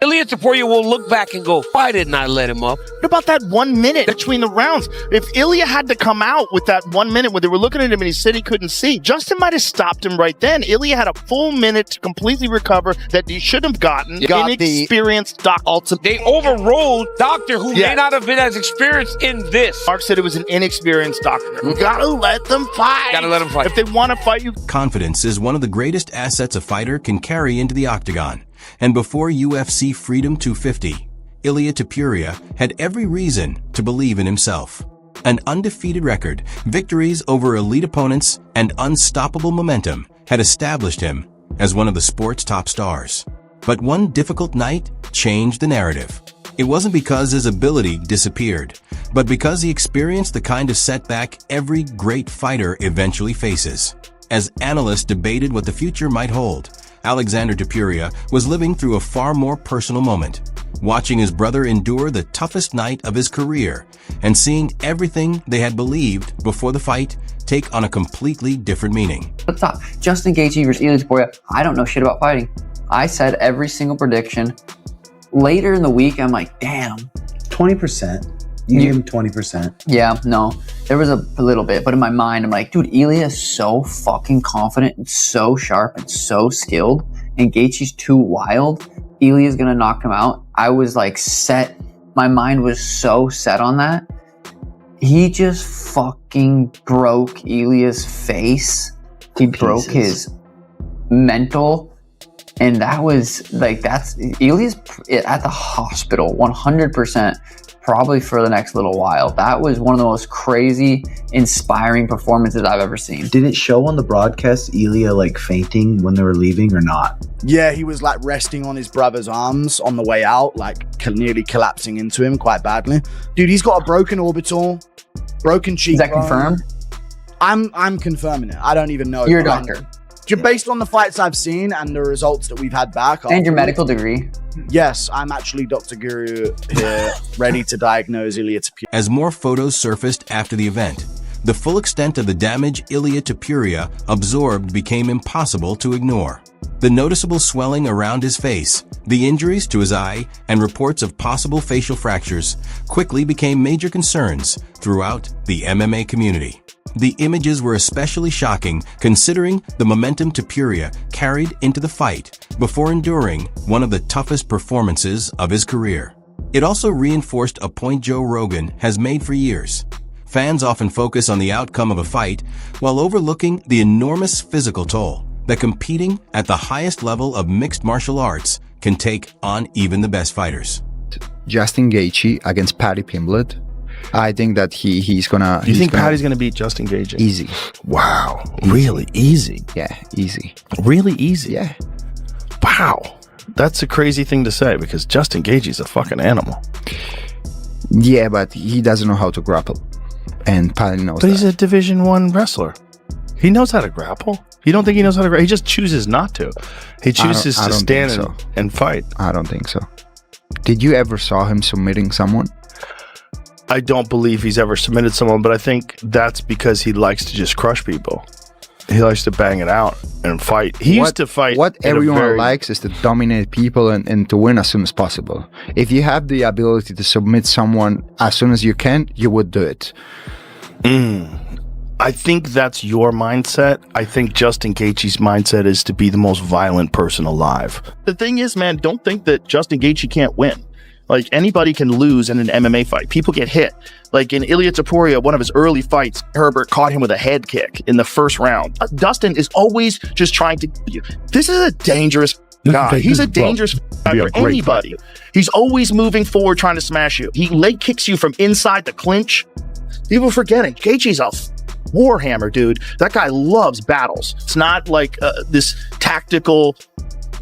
Ilia Topuria will look back and go, why didn't I let him up? What about that 1 minute between the rounds? If Ilia had to come out with that 1 minute when they were looking at him and he said he couldn't see, Justin might have stopped him right then. Ilia had a full minute to completely recover that he should have gotten. Inexperienced doctor. They overrode doctor who may not have been as experienced in this. Mark said it was an inexperienced doctor. You gotta let them fight. Gotta let them fight. If they want to fight you. Confidence is one of the greatest assets a fighter can carry into the octagon. And before UFC Freedom 250, Ilia Topuria had every reason to believe in himself. An undefeated record, victories over elite opponents, and unstoppable momentum had established him as one of the sport's top stars. But one difficult night changed the narrative. It wasn't because his ability disappeared, but because he experienced the kind of setback every great fighter eventually faces. As analysts debated what the future might hold, Alexander Topuria was living through a far more personal moment, watching his brother endure the toughest night of his career and seeing everything they had believed before the fight take on a completely different meaning. Let's talk. Justin Gaethje versus Ilia Topuria. I don't know shit about fighting. I said every single prediction. Later in the week, I'm like, damn. 20%. You gave him 20%. Yeah, no. There was a little bit, but in my mind, I'm like, dude, Ilia is so fucking confident and so sharp and so skilled, and Gaethje's too wild. Ilia's gonna knock him out. I was like set. My mind was so set on that. He just fucking broke Ilia's face. He broke his mental. And that was like, that's Ilia's at the hospital 100%, probably for the next little while. That was one of the most crazy, inspiring performances I've ever seen. Did it show on the broadcast Ilia like fainting when they were leaving or not? Yeah, he was like resting on his brother's arms on the way out, like nearly collapsing into him quite badly. Dude, he's got a broken orbital, broken cheekbone. Is that confirmed? I'm confirming it. I don't even know. You're a doctor. Just based on the fights I've seen and the results that we've had back. And your medical degree. Yes, I'm actually Dr. Guru here, ready to diagnose Ilia Topuria. As more photos surfaced after the event, the full extent of the damage Ilia Topuria absorbed became impossible to ignore. The noticeable swelling around his face, the injuries to his eye, and reports of possible facial fractures quickly became major concerns throughout the MMA community. The images were especially shocking considering the momentum Topuria carried into the fight before enduring one of the toughest performances of his career. It also reinforced a point Joe Rogan has made for years. Fans often focus on the outcome of a fight while overlooking the enormous physical toll that competing at the highest level of mixed martial arts can take on even the best fighters. Justin Gaethje against Paddy Pimblett. I think that he's gonna. You think Paddy's gonna beat Justin Gaethje? Easy. Wow. Easy. Really easy? Yeah, easy. Really easy? Yeah. Wow. That's a crazy thing to say because Justin Gaethje's a fucking animal. Yeah, but he doesn't know how to grapple, and Paddy knows. But he's a Division I wrestler. He knows how to grapple. You don't think he knows how to grapple? He just chooses not to. He chooses to stand and fight. I don't think so. Did you ever saw him submitting someone? I don't believe he's ever submitted someone, but I think that's because he likes to just crush people. He likes to bang it out and fight. He used to fight. What everyone likes is to dominate people and to win as soon as possible. If you have the ability to submit someone as soon as you can, you would do it. I think that's your mindset. I think Justin Gaethje's mindset is to be the most violent person alive. The thing is, man, don't think that Justin Gaethje can't win. Like, anybody can lose in an MMA fight. People get hit. Like in Ilia Topuria, one of his early fights, Herbert caught him with a head kick in the first round. Dustin is always just trying to... This is a dangerous guy. He's a dangerous guy for anybody. He's always moving forward, trying to smash you. He leg kicks you from inside the clinch. People forgetting. Gaethje's a warhammer, dude. That guy loves battles. It's not like this tactical...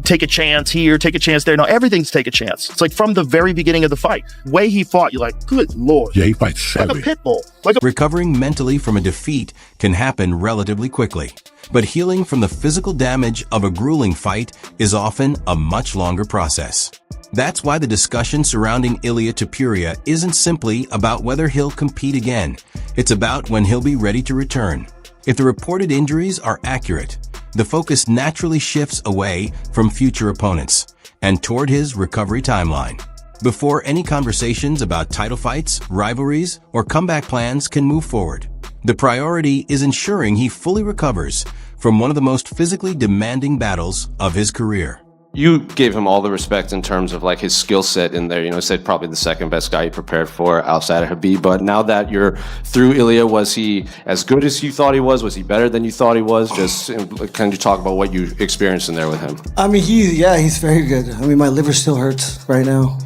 take a chance here, take a chance there. No, everything's take a chance. It's like from the very beginning of the fight. The way he fought, you're like, good Lord. Yeah, he fights like a pit bull. Recovering mentally from a defeat can happen relatively quickly, but healing from the physical damage of a grueling fight is often a much longer process. That's why the discussion surrounding Ilia Topuria isn't simply about whether he'll compete again. It's about when he'll be ready to return. If the reported injuries are accurate, the focus naturally shifts away from future opponents and toward his recovery timeline. Before any conversations about title fights, rivalries, or comeback plans can move forward, the priority is ensuring he fully recovers from one of the most physically demanding battles of his career. You gave him all the respect in terms of like his skill set in there. You know, said probably the second best guy you prepared for outside of Khabib. But now that you're through Ilia, was he as good as you thought he was? Was he better than you thought he was? Just can you talk about what you experienced in there with him? I mean, he's very good. I mean, my liver still hurts right now.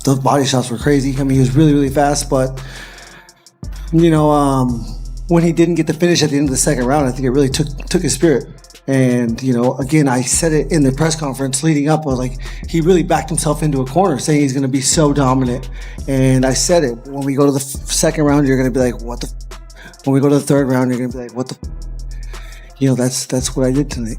Those body shots were crazy. I mean, he was really, really fast, but you know, when he didn't get the finish at the end of the second round, I think it really took his spirit. And, you know, again, I said it in the press conference leading up. I was like, he really backed himself into a corner saying he's going to be so dominant. And I said it. When we go to the second round, you're going to be like, what the? When we go to the third round, you're going to be like, what the? You know, that's what I did tonight.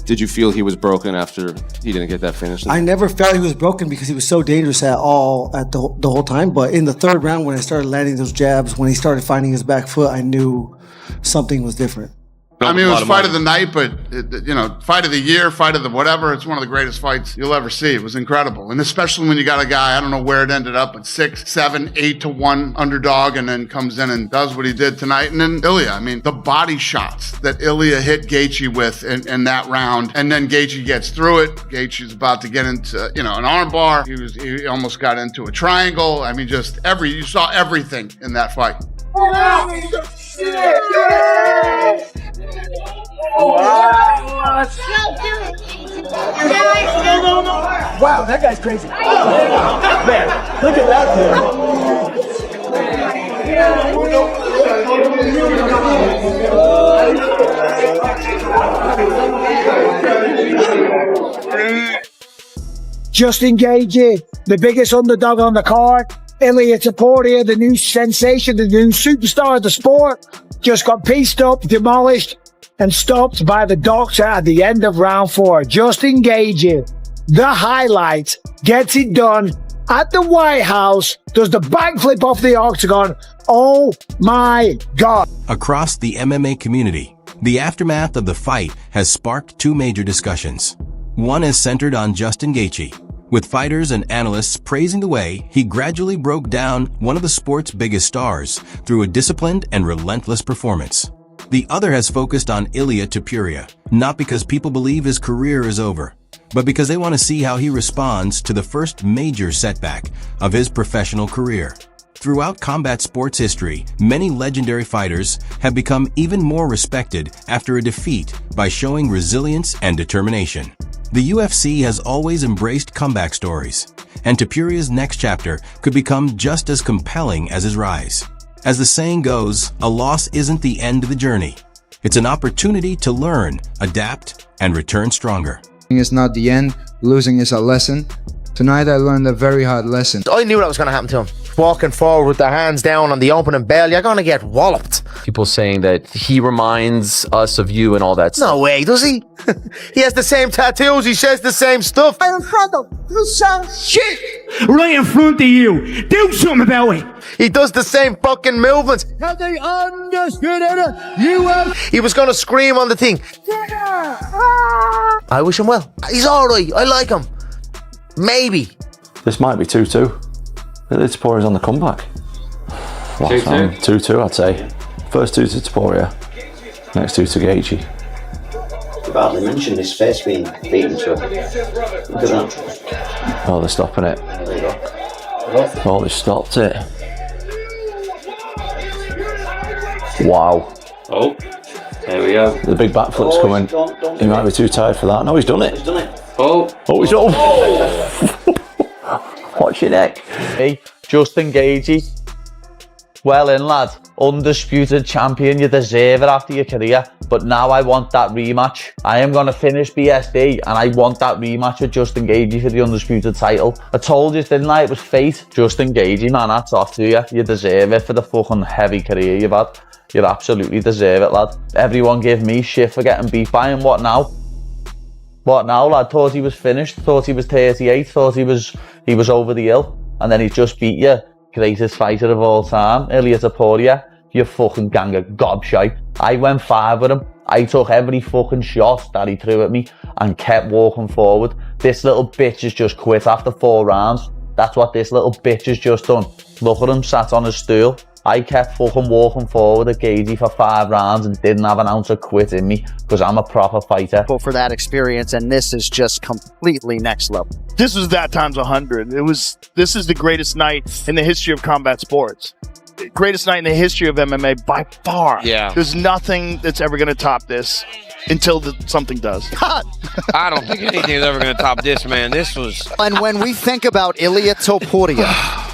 Did you feel he was broken after he didn't get that finish? I never felt he was broken because he was so dangerous at the whole time. But in the third round, when I started landing those jabs, when he started finding his back foot, I knew something was different. I mean, it was fight of the night, but, you know, fight of the year, fight of the whatever. It's one of the greatest fights you'll ever see. It was incredible. And especially when you got a guy, I don't know where it ended up, but 6, 7, 8 to 1 underdog, and then comes in and does what he did tonight. And then Ilia, I mean, the body shots that Ilia hit Gaethje with in that round, and then Gaethje gets through it. Gaethje's about to get into, you know, an arm bar. He almost got into a triangle. I mean, just you saw everything in that fight. Wow, that guy's crazy. Man, look at that Justin Gaethje, the biggest underdog on the card. Ilia Topuria, the new sensation, the new superstar of the sport, just got pieced up, demolished, and stopped by the doctor at the end of round 4. Justin Gaethje, the highlight, gets it done at the White House, does the backflip off the octagon. Oh my God. Across the MMA community, the aftermath of the fight has sparked 2 major discussions. One is centered on Justin Gaethje, with fighters and analysts praising the way he gradually broke down one of the sport's biggest stars through a disciplined and relentless performance. The other has focused on Ilia Topuria, not because people believe his career is over, but because they want to see how he responds to the first major setback of his professional career. Throughout combat sports history, many legendary fighters have become even more respected after a defeat by showing resilience and determination. The UFC has always embraced comeback stories, and Topuria's next chapter could become just as compelling as his rise. As the saying goes, a loss isn't the end of the journey. It's an opportunity to learn, adapt, and return stronger. It's not the end, losing is a lesson. Tonight I learned a very hard lesson. I knew that was going to happen to him. Walking forward with their hands down on the opening bell, you're going to get walloped. People saying that he reminds us of you and all that stuff. No way, does he? He has the same tattoos, he says the same stuff. Right in front of him, do some shit. Right in front of you. Do something about it. He does the same fucking movements. Have they understood it? You have... He was going to scream on the thing. I wish him well. He's alright, I like him. Maybe. This might be 2-2. Ilia Topuria's on the comeback. 2-2, I'd say. First 2 to Topuria, next 2 to Gaethje. You hardly mentioned his face being beaten to him. Look at that. Oh, they're stopping it. Oh, they stopped it. Wow. Oh, there we go. The big backflip's coming. He might be too tired for that. No, he's done it. He's done it. Oh, he's done it. Watch your neck. Hey, Justin Gaethje. Well in, lad. Undisputed champion. You deserve it after your career. But now I want that rematch. I am going to finish BSD and I want that rematch with Justin Gaethje for the undisputed title. I told you, didn't I? It was fate. Justin Gaethje, man, that's off to you. You deserve it for the fucking heavy career you've had. You absolutely deserve it, lad. Everyone gave me shit for getting beat by him. What now? What now, lad? Thought he was finished. Thought he was 38. Thought he was over the hill. And then he just beat you. Greatest fighter of all time, Ilia Topuria. You fucking gang of gobshite. I went 5 with him. I took every fucking shot that he threw at me and kept walking forward. This little bitch has just quit after 4 rounds. That's what this little bitch has just done. Look at him sat on his stool. I kept fucking walking forward at Gaethje for 5 rounds and didn't have an ounce of quit in me because I'm a proper fighter. For that experience, and this is just completely next level. This was that times 100. This is the greatest night in the history of combat sports. Greatest night in the history of MMA by far. Yeah. There's nothing that's ever going to top this until something does. I don't think anything's ever going to top this, man. This was... And when we think about Ilia Topuria,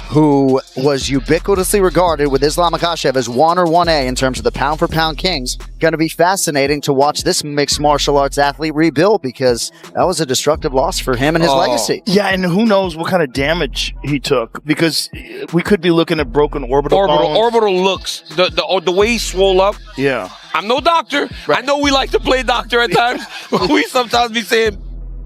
who was ubiquitously regarded with Islam Makhachev as 1 or 1A in terms of the pound-for-pound kings, going to be fascinating to watch this mixed martial arts athlete rebuild, because that was a destructive loss for him and his legacy. Yeah, and who knows what kind of damage he took, because we could be looking at broken orbital bones. Orbital looks, the way he swole up. Yeah. I'm no doctor. Right. I know we like to play doctor at times. We sometimes be saying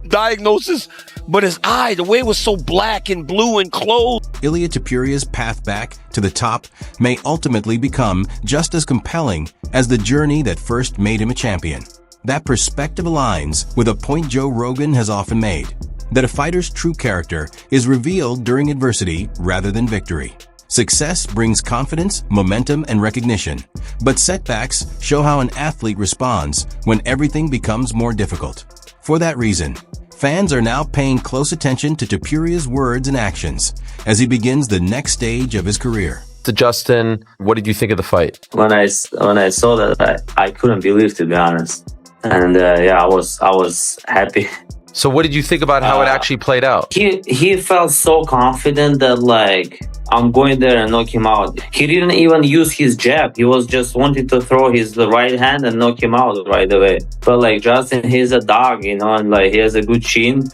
diagnosis, but his eye, the way it was so black and blue and closed. Ilia Topuria's path back to the top may ultimately become just as compelling as the journey that first made him a champion. That perspective aligns with a point Joe Rogan has often made, that a fighter's true character is revealed during adversity rather than victory. Success brings confidence, momentum, and recognition, but setbacks show how an athlete responds when everything becomes more difficult. For that reason, fans are now paying close attention to Topuria's words and actions as he begins the next stage of his career. To Justin, what did you think of the fight? When I saw that, I couldn't believe, to be honest, and yeah, I was happy. So what did you think about how it actually played out? He felt so confident that, like, I'm going there and knock him out. He didn't even use his jab. He was just wanting to throw his right hand and knock him out right away. But like Justin, he's a dog, you know, and like he has a good chin.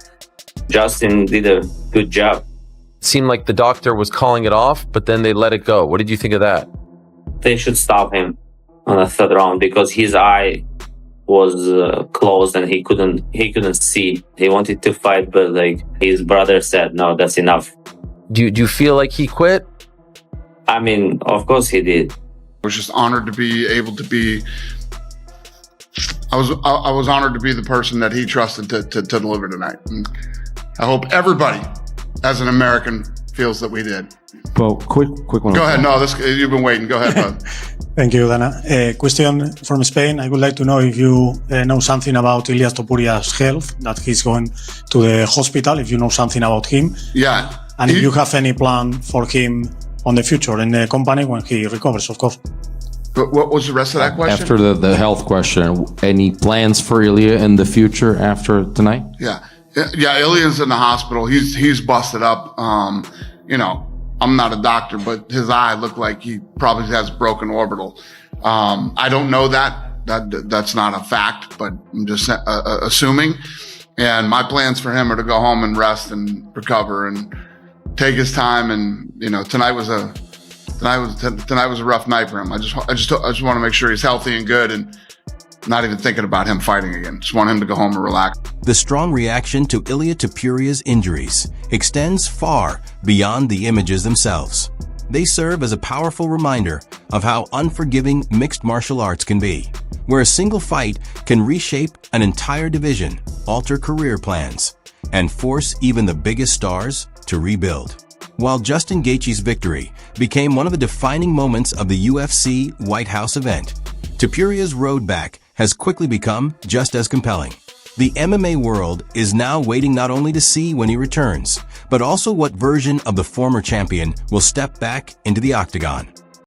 Justin did a good job. It seemed like the doctor was calling it off, but then they let it go. What did you think of that? They should stop him on the 3rd round because his eye was closed and he couldn't see. He wanted to fight, but like his brother said, no, that's enough. Do you feel like he quit? I mean, of course he did. I was just honored to be able to be. I was honored to be the person that he trusted to deliver tonight. And I hope everybody, as an American, feels that we did. Well, quick one. Go ahead. No, you've been waiting. Go ahead, bud. Thank you, Dana. Question from Spain. I would like to know if you know something about Ilia Topuria's health, that he's going to the hospital, if you know something about him. Yeah. And if you have any plan for him on the future in the company when he recovers, of course. But what was the rest of that question? After The health question, any plans for Ilia in the future after tonight? Yeah. Ilia's in the hospital. He's busted up. You know, I'm not a doctor, but his eye looked like he probably has broken orbital. I don't know that's not a fact, but I'm just assuming. And my plans for him are to go home and rest and recover and take his time. And you know, tonight was a rough night for him. I just want to make sure he's healthy and good, and not even thinking about him fighting again. Just want him to go home and relax. The strong reaction to Ilia Topuria's injuries extends far beyond the images themselves. They serve as a powerful reminder of how unforgiving mixed martial arts can be, where a single fight can reshape an entire division, alter career plans, and force even the biggest stars to rebuild. While Justin Gaethje's victory became one of the defining moments of the UFC White House event, Topuria's road back has quickly become just as compelling. The MMA world is now waiting not only to see when he returns, but also what version of the former champion will step back into the octagon.